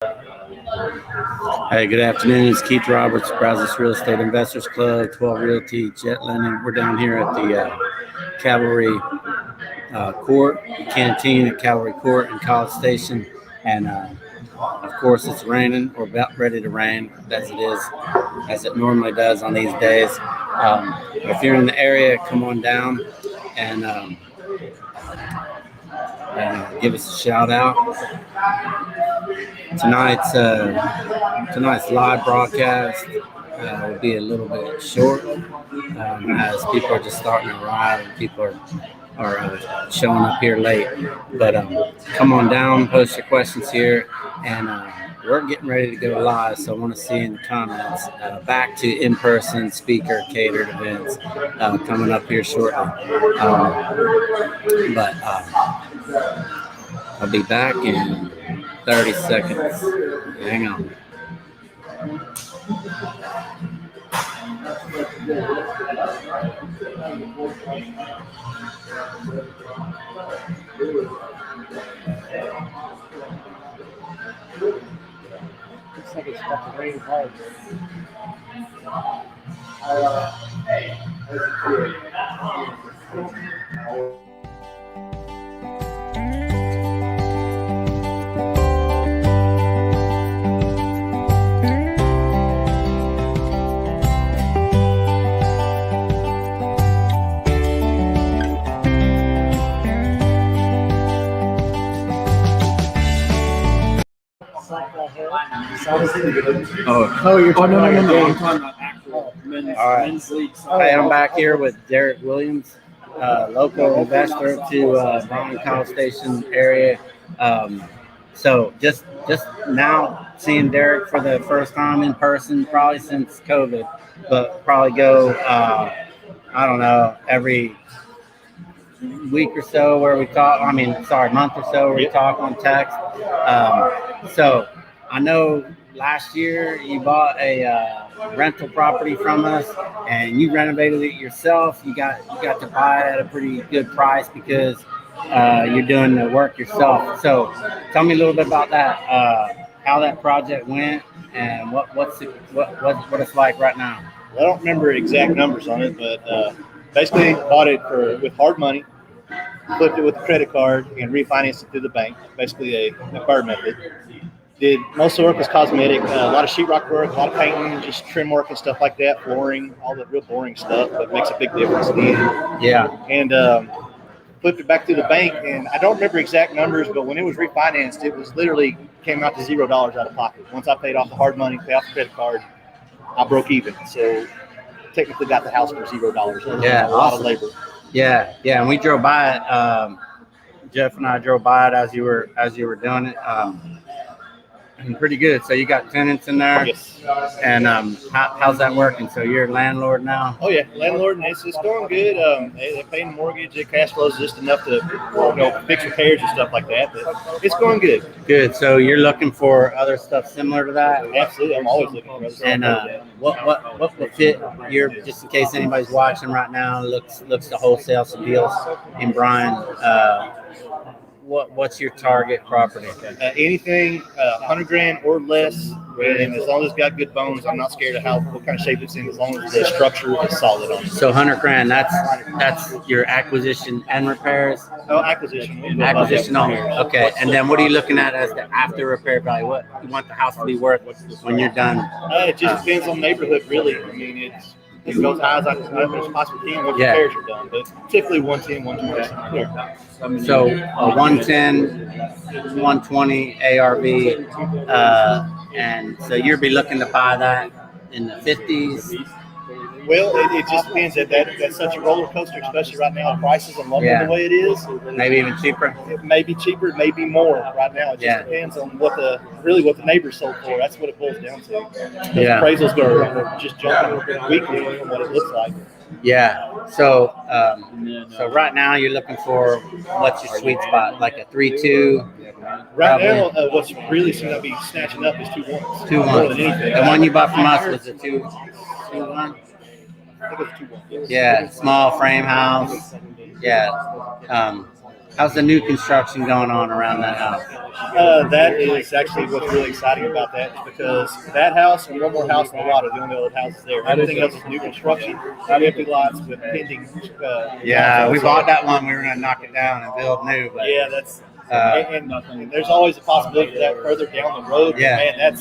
Hey, good afternoon. It's Keith Roberts, Brazos Real Estate Investors Club, 12 Realty, Jet Lending. We're down here at the Cavalry Court, Canteen at Cavalry Court in College Station. And of course, it's raining or about ready to rain, as it normally does on these days. If you're in the area, come on down and give us a shout out. Tonight's live broadcast will be a little bit short as people are just starting to arrive and people are showing up here late. But come on down, post your questions here, and we're getting ready to go live. So I want to see in the comments back to in-person speaker catered events coming up here shortly. But I'll be back in 30 seconds. Hang on. Looks like it's about to rain hard. You're talking about no. I'm talking about actual men's leagues. Hey, I'm back here with Derek Williams, local investor to Bryan College Station area. So just now seeing Derek for the first time in person, probably since COVID, but probably go I don't know, every week or so where we talk. Month or so where we talk on text. So I know last year you bought a rental property from us and you renovated it yourself. You got to buy it at a pretty good price because you're doing the work yourself. So tell me a little bit about that, how that project went and what it's like right now. I don't remember exact numbers on it, but basically bought it with hard money, flipped it with a credit card, and refinanced it through the bank. Basically a card method. Did most of the work was cosmetic, a lot of sheetrock work, a lot of painting, just trim work and stuff like that, flooring, all the real boring stuff, but makes a big difference in the end. Yeah. And flipped it back to the bank, and I don't remember exact numbers, but when it was refinanced, it was literally came out to $0 out of pocket. Once I paid off the hard money, paid off the credit card, I broke even. So technically got the house for $0. Yeah, a lot of labor. Yeah, and we drove by it. Jeff and I drove by it as you were doing it. And pretty good. So you got tenants in there. Yes. And how's that working? So you're a landlord now? Oh yeah, landlord, and it's going good. They're paying the mortgage. Their cash flow is just enough to fix repairs and stuff like that. But it's going good. Good. So you're looking for other stuff similar to that? Absolutely, I'm always looking for other stuff. And what would fit your, just in case anybody's watching right now, looks to wholesale some deals in Bryan. What's your target property? Anything $100,000 or less, and as long as it's got good bones, I'm not scared of what kind of shape it's in, as long as the structure is solid on it. So $100,000, that's your acquisition and repairs? No, acquisition. Acquisition only. Okay, and then what are you looking at as the after repair value? What you want the house to be worth when you're done? It just depends on the neighborhood, really. I mean, it goes high as I possibly can when repairs are done, but typically 110, 120. So 110, 120 ARV, and so you'll be looking to buy that in the 50s. Well, it just depends. That's such a roller coaster, especially right now. Prices and lumber the way it is. Maybe even cheaper. It may be cheaper, it may be more. Right now, it just depends on what the neighbors sold for. That's what it boils down to. Appraisals are just jumping weekly from what it looks like. Yeah. So right now you're looking for what's your sweet spot, like a 3.2. Right now, what's really seems to be snatching up is 2.1. 2.1. The one you bought from us was a 2.1. I think it was 2.1. Yeah, small frame house. Yeah. How's the new construction going on around that house? That is actually what's really exciting about that, is because that house and one more house in the lot are the only old houses there. Everything else is new construction, empty lots with pending. Yeah, we bought that one. We were going to knock it down and build new. But, yeah, that's and there's always a possibility for that further down the road. Yeah. Man,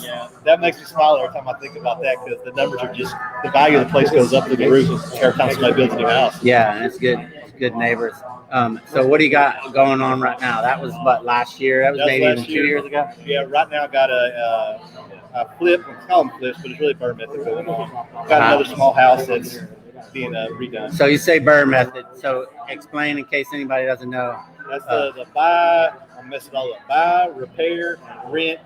that makes me smile every time I think about that, because the numbers are just, the value of the place goes up through the roof every time somebody builds a new house. Yeah, and it's good. It's good neighbors. So what do you got going on right now? That was what, last year? That was maybe even 2 years ago. Yeah, right now I got a flip. We call them flips, but it's really burn method going on. Got another small house that's being redone. So you say burn method. So explain in case anybody doesn't know. That's the buy. I'll mess it all up. Buy, repair, rent,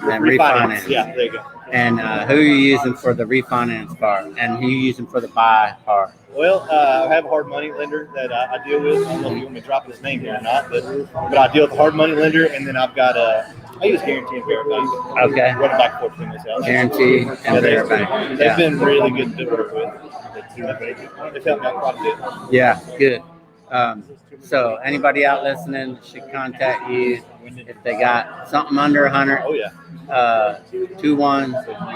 and refinance. Yeah, there you go. And who are you using for the refinance part? And who are you using for the buy part? Well, I have a hard money lender that I deal with. I don't know if you want me to drop his name here or not, but I deal with a hard money lender, and then I've got I use Guarantee and Verify. Okay. Running back and forth between this house. Guarantee and Verify. They've been really good to work with. They've helped me out quite a bit. Yeah, good. So anybody out listening should contact you if they got something under 100. Oh yeah. 2-1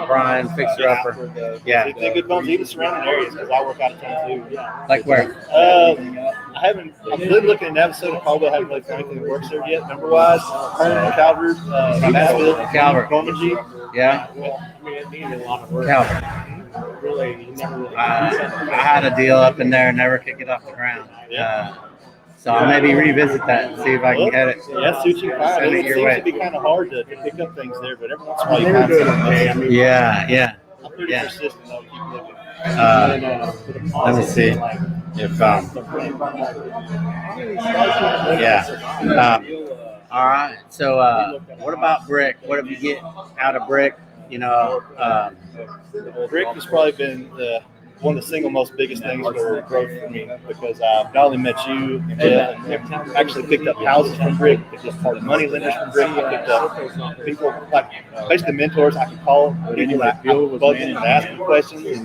Brian, fixer upper. Yeah. They're good bones, even surrounding areas, because I work out of town too. Like where? I've been looking at Navasota, Caldwell. I haven't really found anything that works there yet, number wise. Calvert, Nashville, Calvert. Gormangy. Yeah. Calvert. I had a deal up in there and never could get off the ground. So I'll maybe revisit that and see if I can get it. Yeah, see what you can find. Send It it your seems way. to be kind of hard to pick up things there, but every once in a while you find something. Yeah. I'm pretty persistent, though. Keep looking. Let me see if all right. So what about BRIC? What have you get out of BRIC? You know, BRIC has probably been one of the single most biggest things for growth for me, because I've not only met you and actually picked up houses from BRIC, just part of money lenders from BRIC. I picked up people, like basically mentors I could call, people that I could bug in and ask them questions. It's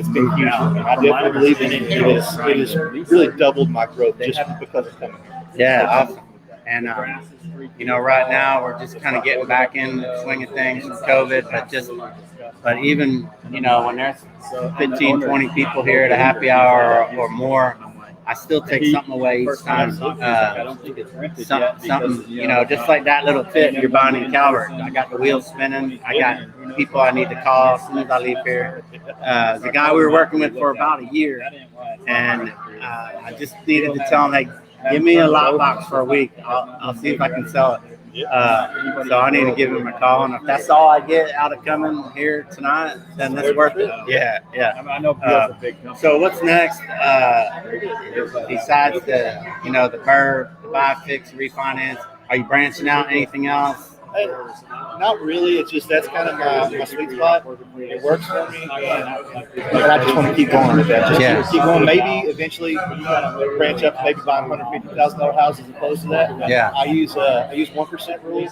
been huge for me. I definitely believe in it. It has really doubled my growth just because of coming here. yeah, awesome. And you know, right now we're just kind of getting back in the swing of things with COVID, but even, you know, when there's 15, 20 people here at a happy hour or more, I still take something away each time. Something, you know, just like that little tip you're buying in Calvert. I got the wheels spinning. I got people I need to call as soon as I leave here. The guy we were working with for about a year, and I just needed to tell him, hey, give me a lot box for a week. I'll see if I can sell it. So I need to give him a call, and if that's all I get out of coming here tonight, then that's worth it. Yeah. I know Bill's a big company. So what's next? Besides the BRIC, the buy, fix, refinance, are you branching out anything else? Not really. It's just that's kind of my sweet spot. It works for me, and I just want to keep going with that. Just keep going. Maybe eventually branch up, maybe buy $150,000 house as opposed to that. Yeah. I use 1% rule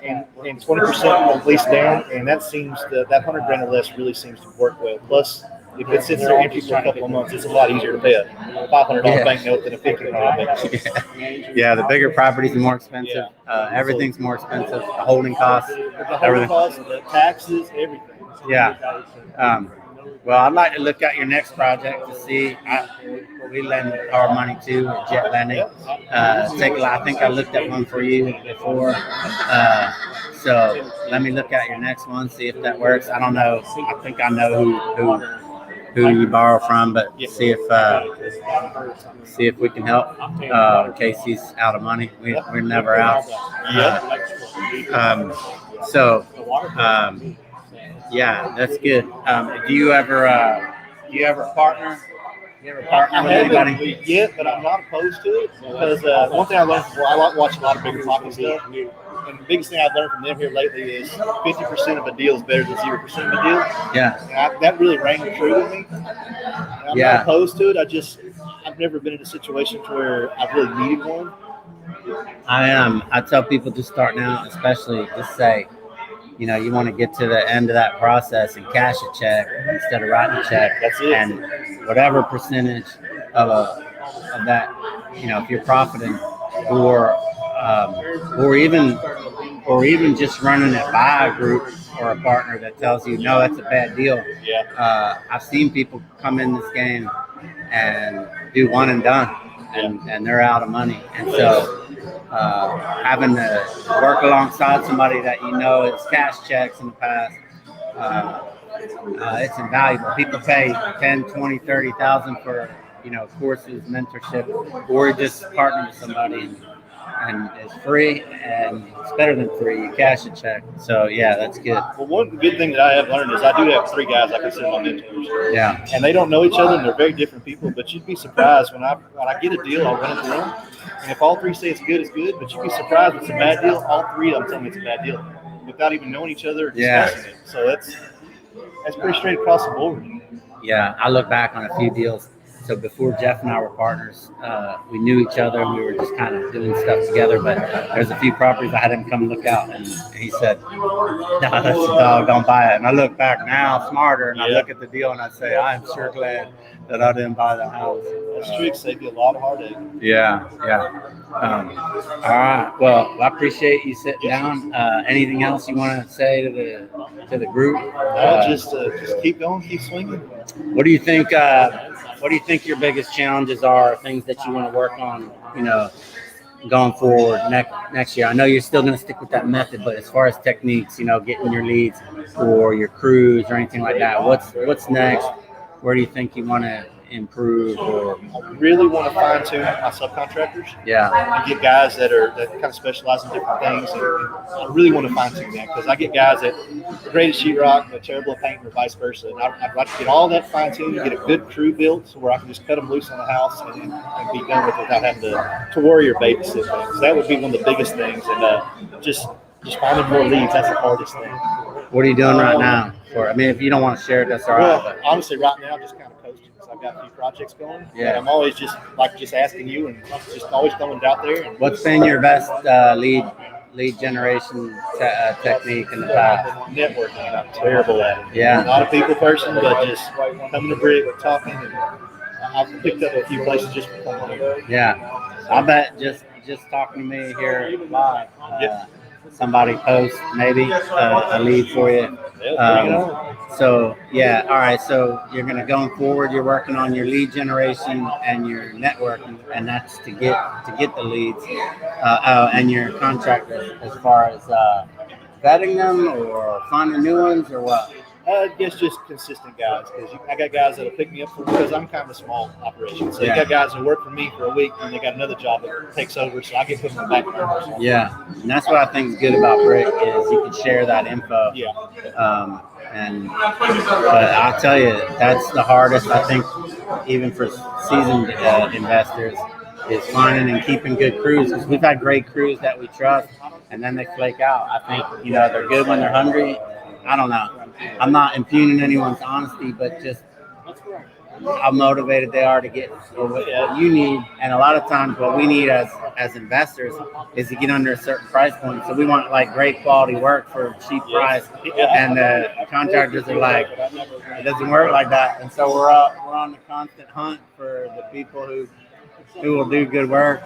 and 20% lease down, and that that $100,000 or less really seems to work well. Plus, if it sits there empty for a couple of months, it's a lot easier to pay a $500 banknote than a $1,500 banknote. Yeah, the bigger properties are more expensive. Everything's more expensive. The holding costs, everything. The taxes, everything. Yeah. Well, I'd like to look at your next project to see. We lend our money to jet lending. I think I looked at one for you before. So let me look at your next one, see if that works. I don't know. I think I know who you borrow from, but see if we can help in case he's out of money. We're never out. Yeah, that's good. Do you ever partner? You ever partner with anybody? Yet, but I'm not opposed to it, because one thing I learned from, I like watching a lot of bigger pocket stuff. And the biggest thing I've learned from them here lately is 50% of a deal is better than 0% of a deal. Yeah. And that really rang true with me. I'm not opposed to it. I've never been in a situation where I've really needed one. I tell people just starting out, especially, just say, you know, you want to get to the end of that process and cash a check instead of writing a check. That's it. And whatever percentage of that if you're profiting, or even just running it by a group or a partner that tells you, no, that's a bad deal. Yeah. I've seen people come in this game and do one and done, and they're out of money. And so having to work alongside somebody that has cash checks in the past, it's invaluable. People pay 10, 20, 30,000 for courses, mentorship, or just partner with somebody, and it's free, and it's better than free. You cash a check. So yeah, that's good. Well, one good thing that I have learned is I do have 3 guys I consider my mentors. Yeah. And they don't know each other, and they're very different people. But you'd be surprised when I get a deal, I'll run it through them. And if all 3 say it's good, it's good. But you'd be surprised if it's a bad deal. All 3 of them tell me it's a bad deal without even knowing each other or discussing it. So that's pretty straight across the board. Yeah, I look back on a few deals. So before Jeff and I were partners, we knew each other, and we were just kind of doing stuff together. But there's a few properties I had him come look out, and he said, "No, that's a dog. Don't buy it." And I look back now, smarter, and I look at the deal, and I say, "I'm sure glad that I didn't buy the house." That's true. Saved you a lot of heartache. Yeah. All right. Well, I appreciate you sitting down. Anything else you want to say to the group? Just keep going, keep swinging. What do you think? What do you think your biggest challenges are? Things that you want to work on, going forward next year? I know you're still going to stick with that method, but as far as techniques, getting your leads or your crews or anything like that, what's next? Where do you think you want to improve? Or I really want to fine tune my subcontractors. Yeah. And get guys that kind of specialize in different things. And I really want to fine tune that, because I get guys that are great at sheetrock but terrible at painting, or vice versa. And I'd like to get all that fine tuned and get a good crew built where I can just cut them loose on the house and be done with it without having to worry or babysit things. That would be one of the biggest things. And just finding more leads, that's the hardest thing. What are you doing right now? If you don't want to share it, that's all right. Well, honestly, right now, just kind of coasting, because I've got a few projects going. Yeah. And I'm always just asking you, and just always throwing it out there. And what's been your best lead generation technique in the past? Networking. I'm terrible at it. Yeah. Not a people person, but just coming to BRIC, talking, and I've picked up a few places just for coming here. Yeah. I bet just talking to me here live, somebody posts maybe a lead for you. So yeah, all right. So you're going forward. You're working on your lead generation and your networking, and that's to get the leads, and your contractors, as far as vetting them or finding new ones, or what? I guess just consistent guys, because I got guys that'll pick me up because I'm kind of a small operation. So you got guys that work for me for a week, and they got another job that takes over, so I get put them back. Yeah, and that's what I think is good about BRIC, is you can share that info. Yeah. But I'll tell you, that's the hardest, I think, even for seasoned investors, is finding and keeping good crews. Because we've had great crews that we trust, and then they flake out. I think they're good when they're hungry. I don't know. I'm not impugning anyone's honesty, but just how motivated they are to get what you need. And a lot of times what we need as investors is to get under a certain price point. So we want great quality work for a cheap price. And the contractors are like, it doesn't work like that. And so we're on the constant hunt for the people who will do good work.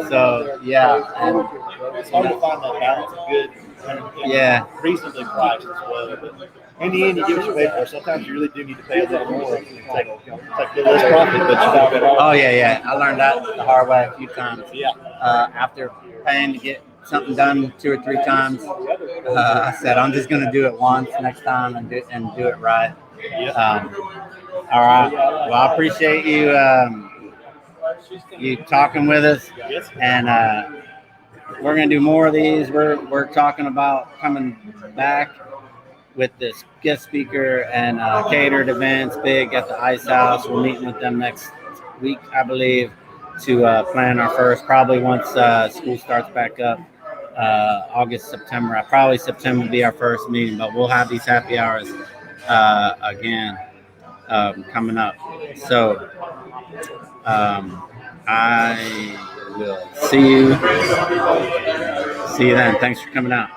So yeah. And it's hard to find that balance of good and reasonably priced as well. But in the end, you get what you pay for. Sometimes you really do need to pay a little more and take a little less profit, but you got better. Oh yeah. I learned that the hard way a few times. Yeah. After paying to get something done 2 or 3 times, I said I'm just going to do it once next time and do it right. All right. Well, I appreciate you talking with us, and we're going to do more of these. We're talking about coming back with this guest speaker and catered events big at the Ice House. We're meeting with them next week, I believe, to plan our first, probably once school starts back up, August, September. Probably September will be our first meeting, but we'll have these happy hours again coming up. So I will see you then. Thanks for coming out.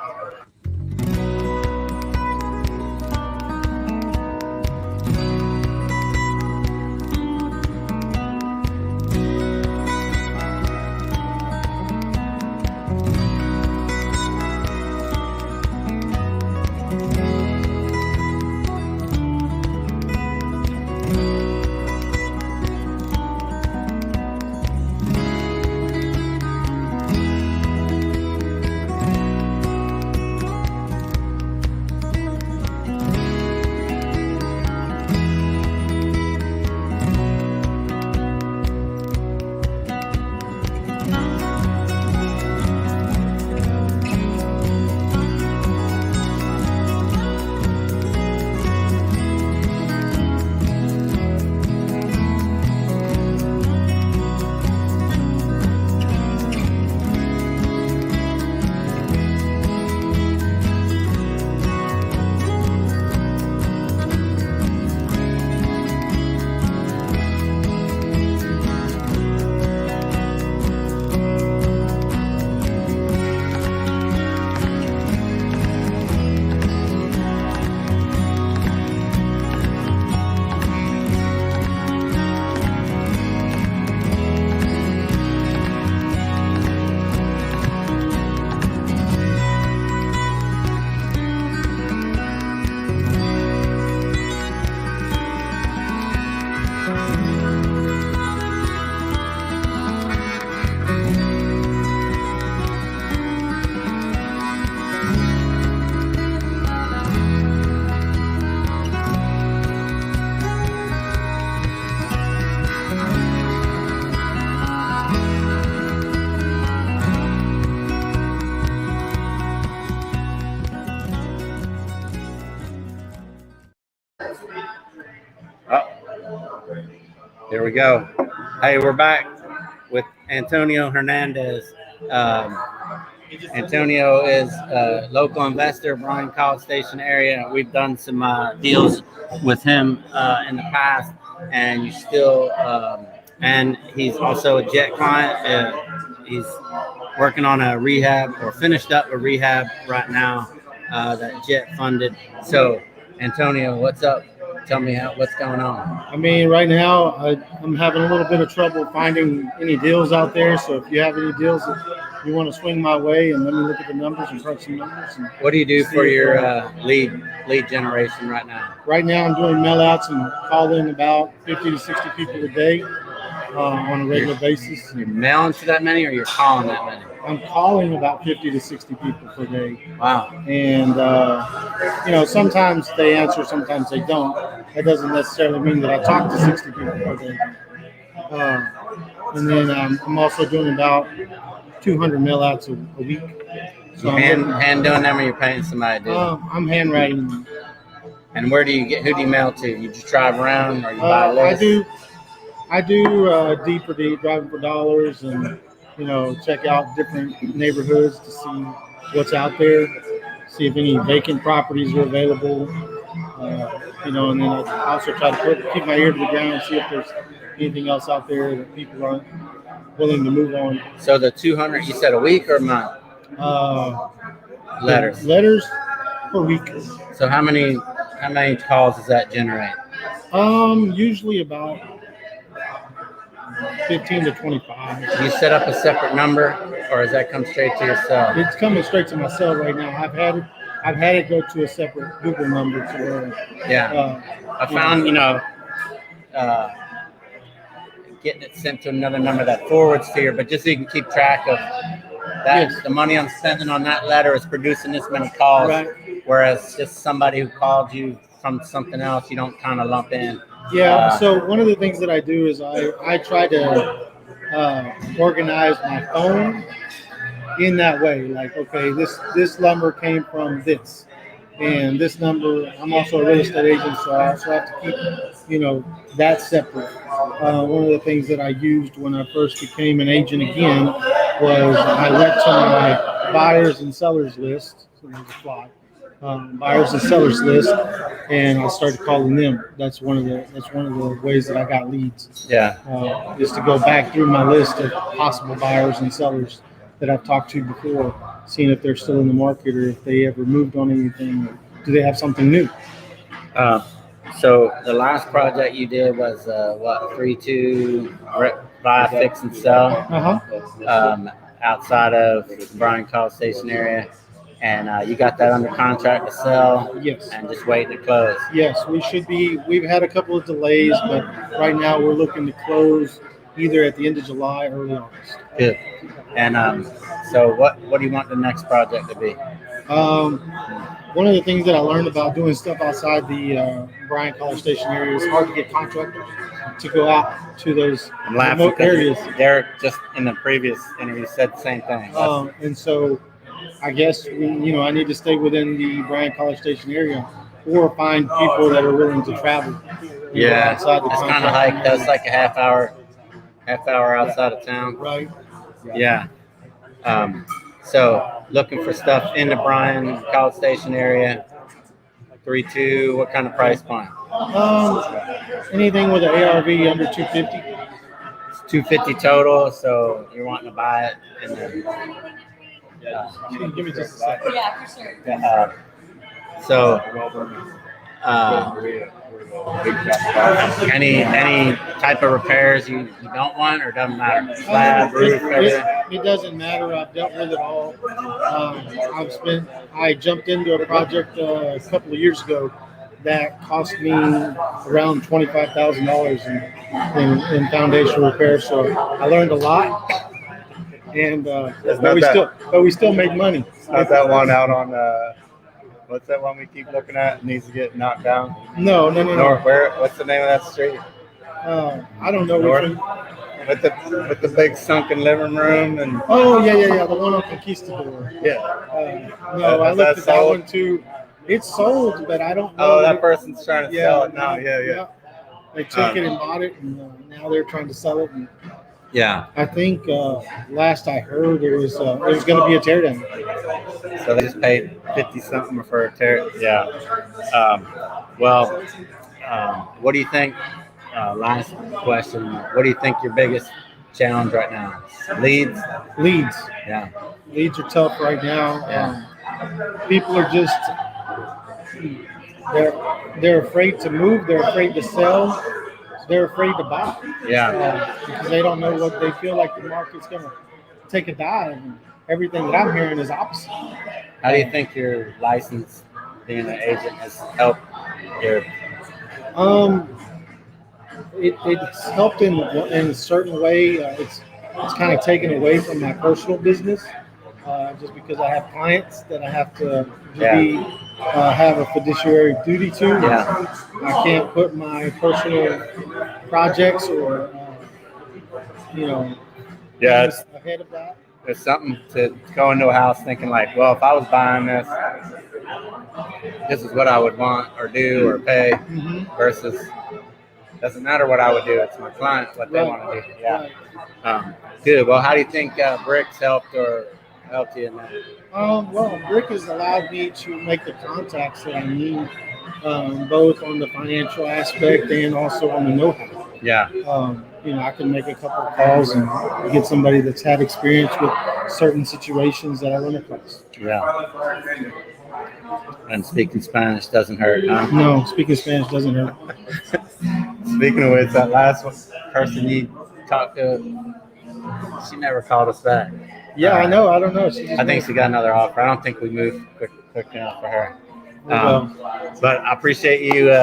Here we go. Hey, we're back with Antonio Hernandez. Antonio is a local investor, Bryan College Station area. We've done some deals with him in the past, and you still, and he's also a Jet client. He's working on a rehab or finished up a rehab right now that Jet funded. So, Antonio, what's up? Tell me what's going on. I mean, right now I'm having a little bit of trouble finding any deals out there. So if you have any deals that you want to swing my way, and let me look at the numbers and crunch some numbers. And what do you do for your lead generation right now? Right now I'm doing mail outs and calling about 50 to 60 people a day on a regular basis. You're mailing to that many, or you're calling that many? I'm calling about 50 to 60 people per day. Wow. And, sometimes they answer, sometimes they don't. That doesn't necessarily mean that I talk to 60 people per day. And then I'm also doing about 200 mail outs a week. So hand doing them, or you're paying somebody to do them? I'm handwriting them. And who do you mail to? You just drive around, or you buy lists? I do D for D, driving for dollars, and check out different neighborhoods to see what's out there, see if any vacant properties are available, and then I also try to keep my ear to the ground, see if there's anything else out there that people aren't willing to move on. So the 200, you said a week or a month? Letters. Letters per week. So how many calls does that generate? Usually about 15 to 25. Do you set up a separate number, or does that come straight to your cell? It's coming straight to my cell right now. I've had it go to a separate Google number to where. I found getting it sent to another number that forwards to you, but just so you can keep track of that. Yes. The money I'm spending on that letter is producing this many calls, right. Whereas just somebody who called you from something else, you don't kind of lump in. Yeah, so one of the things that I do is I try to organize my phone in that way. Like, okay, this number came from this, and this number, I'm also a real estate agent, so I also have to keep, that separate. One of the things that I used when I first became an agent again was I went to my buyers and sellers list. So there's a fly. Buyers and sellers list, and I started calling them. That's one of the ways that I got leads. Yeah. Is to go back through my list of possible buyers and sellers that I've talked to before, seeing if they're still in the market or if they ever moved on anything, or do they have something new. So the last project you did was 3-2 buy, fix, and sell. Outside of Bryan College Station area. And you got that under contract to sell? Yes. And just waiting to close? Yes, we should be. We've had a couple of delays, but right now we're looking to close either at the end of July or early August. Good. And so what do you want the next project to be? One of the things that I learned about doing stuff outside the Bryan College Station area is hard to get contractors to go out to those remote areas. Derek just in the previous interview said the same thing. And so I guess I need to stay within the Bryan College Station area, or find people that are willing to travel. Outside the kind of hike. That's like a half hour outside of town. Right. Yeah. So looking for stuff in the Bryan College Station area. 3-2. What kind of price point? Anything with an ARV under 250. It's 250 total. So you're wanting to buy it, and then. Give me just a second. Yeah, for sure. Any type of repairs you don't want, or doesn't matter? Slab, roof, everything? It doesn't matter. I've dealt with it all. I jumped into a project a couple of years ago that cost me around $25,000 in foundation repair. So I learned a lot. And but we still make money. Not that one out on what's that one we keep looking at? It needs to get knocked down. No. North, what's the name of that street? I don't know. North, with the big sunken living room and. Yeah. The one on Conquistador. Yeah. I looked at that one too. It's sold, but I don't know. Oh, that person's trying to sell it now. Yeah. They took it and bought it, and now they're trying to sell it. And Yeah. I think last I heard it was going to be a teardown. So they just paid 50 something for a tear. Yeah. What do you think? Last question. What do you think your biggest challenge right now is? Leads. Yeah. Leads are tough right now. Yeah. People are just they're afraid to move. They're afraid to sell. They're afraid to buy. Yeah. Because they don't know what they feel like the market's going to take a dive. And everything that I'm hearing is opposite. How do you think your license, being an agent, has helped your? It's helped in a certain way. It's kind of taken away from my personal business, just because I have clients that I have to have a fiduciary duty to. Yeah. I can't put my personal projects or Yeah, things ahead of that. It's something to go into a house thinking like, well, if I was buying this, this is what I would want or do or pay, versus doesn't matter what I would do. It's my client, what they want to do. Yeah. Right. Good. Well, how do you think BRIC's helped you in that? Well, BRIC has allowed me to make the contacts that I need, both on the financial aspect and also on the know-how. Yeah. I can make a couple of calls and get somebody that's had experience with certain situations that I run across. Yeah. And speaking Spanish doesn't hurt, huh? No, speaking Spanish doesn't hurt. Speaking of which, that last person you talked to, she never called us back. Yeah, I know. I don't know. I think she got another offer. I don't think we moved quick enough for her. But I appreciate you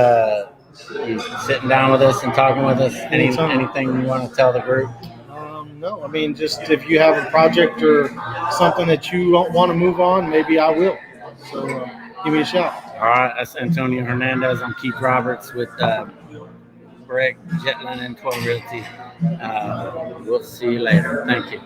sitting down with us and talking with us. Anything you want to tell the group? No, I mean, just if you have a project or something that you don't want to move on, maybe I will. So give me a shout. All right, that's Antonio Hernandez. I'm Keith Roberts with BRIC, Jetline, and 12 Realty. We'll see you later. Thank you.